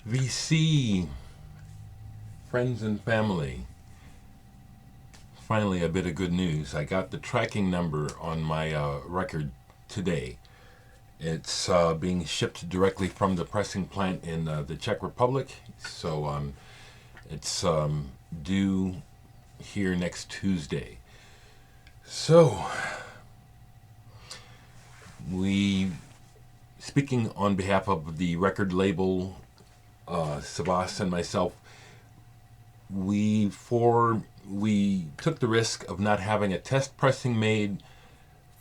VC, friends and family. Finally, a bit of good news. I got the tracking number on my record today. It's being shipped directly from the pressing plant in the Czech Republic. So it's due here next Tuesday. So, speaking on behalf of the record label, Sebas and myself, we took the risk of not having a test pressing made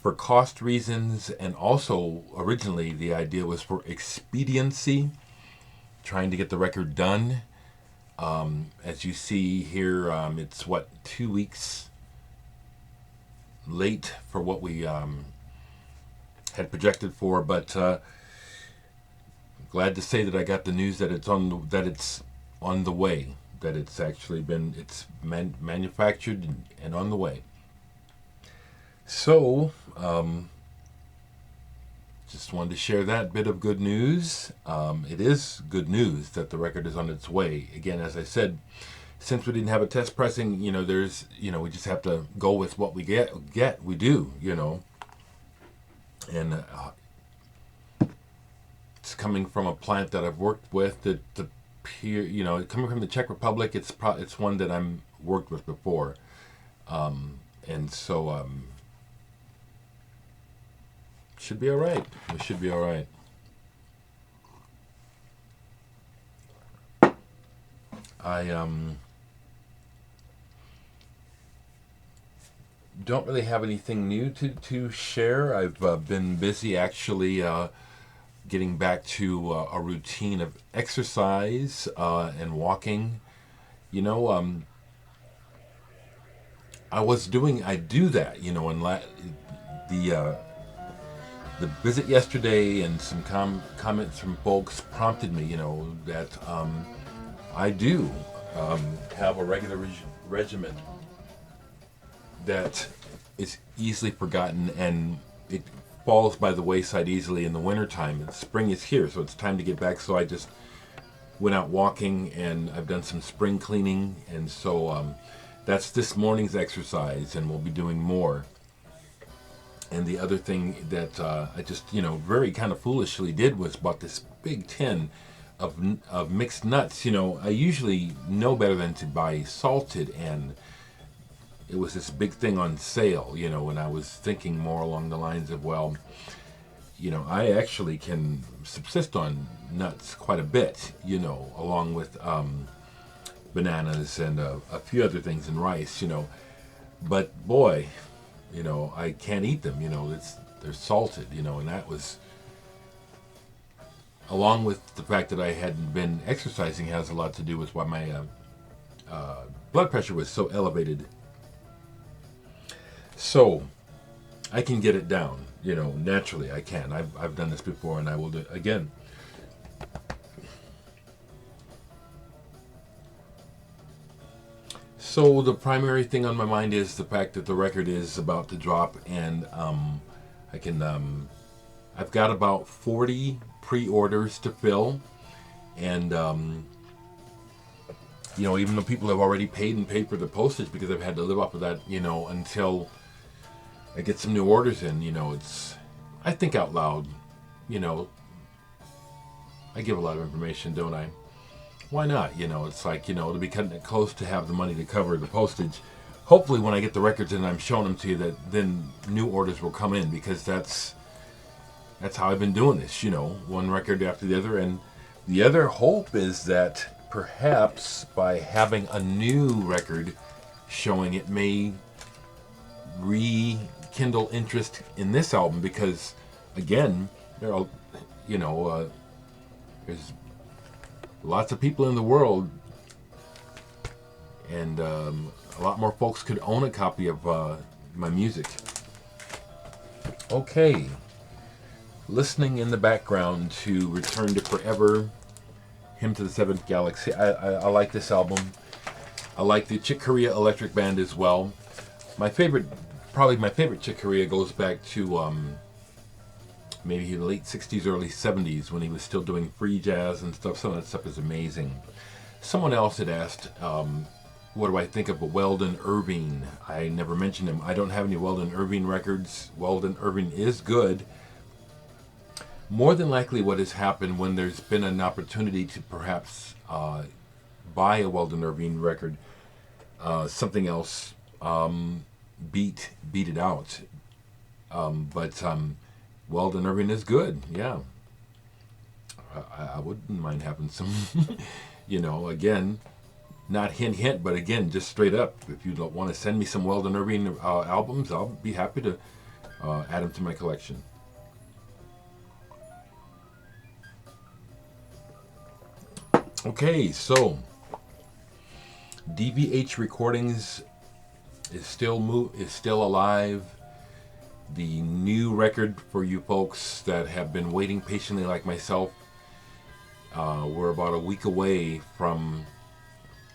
for cost reasons, and also originally the idea was for expediency, trying to get the record done. As you see here, it's 2 weeks late for what we had projected for, but glad to say that I got the news that it's on the way, that it's actually been manufactured and on the way. So just wanted to share that bit of good news. It is good news that the record is on its way. Again, as I said, since we didn't have a test pressing, we just have to go with what we get. We do, and it's coming from a plant that I've worked with. Coming from the Czech Republic, it's one that I'm worked with before, and so should be all right. We should be all right. I don't really have anything new to share. I've been busy actually getting back to a routine of exercise and walking. I do that, and the visit yesterday and some comments from folks prompted me, that I do have a regular regimen that is easily forgotten, and it falls by the wayside easily in the wintertime. And spring is here, so it's time to get back. So I just went out walking, and I've done some spring cleaning, and so that's this morning's exercise, and we'll be doing more. And the other thing that I just, very kind of foolishly did was bought this big tin of mixed nuts. I usually know better than to buy salted, and it was this big thing on sale, and I was thinking more along the lines of, I actually can subsist on nuts quite a bit, along with bananas and a few other things, and rice, but boy, I can't eat them, they're salted, and that was, along with the fact that I hadn't been exercising, has a lot to do with why my blood pressure was so elevated. So I can get it down, naturally I can. I've done this before, and I will do it again. So the primary thing on my mind is the fact that the record is about to drop, and I've got about 40 pre-orders to fill, and even though people have already paid for the postage, because I've had to live off of that, until I get some new orders in, I think out loud, I give a lot of information, don't I? Why not? It's like, it'll be cutting it close to have the money to cover the postage. Hopefully when I get the records and I'm showing them to you, that then new orders will come in, because that's how I've been doing this, one record after the other. And the other hope is that perhaps by having a new record showing, it may rekindle interest in this album, because again, there are, there's lots of people in the world, and a lot more folks could own a copy of my music. Okay, listening in the background to Return to Forever, Hymn to the Seventh Galaxy. I like this album. I like the Chick Corea Electric Band as well. Probably my favorite Chick Corea goes back to maybe late 60s, early 70s, when he was still doing free jazz and stuff. Some of that stuff is amazing. Someone else had asked, what do I think of Weldon Irving? I never mentioned him. I don't have any Weldon Irving records. Weldon Irving is good. More than likely what has happened when there's been an opportunity to perhaps buy a Weldon Irving record, something else beat it out. But Weldon Irving is good, yeah. I wouldn't mind having some, again, not hint, but again, just straight up. If you don't want to send me some Weldon Irving albums, I'll be happy to add them to my collection. Okay, so DVH Recordings is still alive. The new record for you folks that have been waiting patiently like myself, we're about a week away from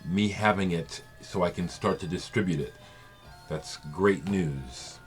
me having it so I can start to distribute it. That's great news.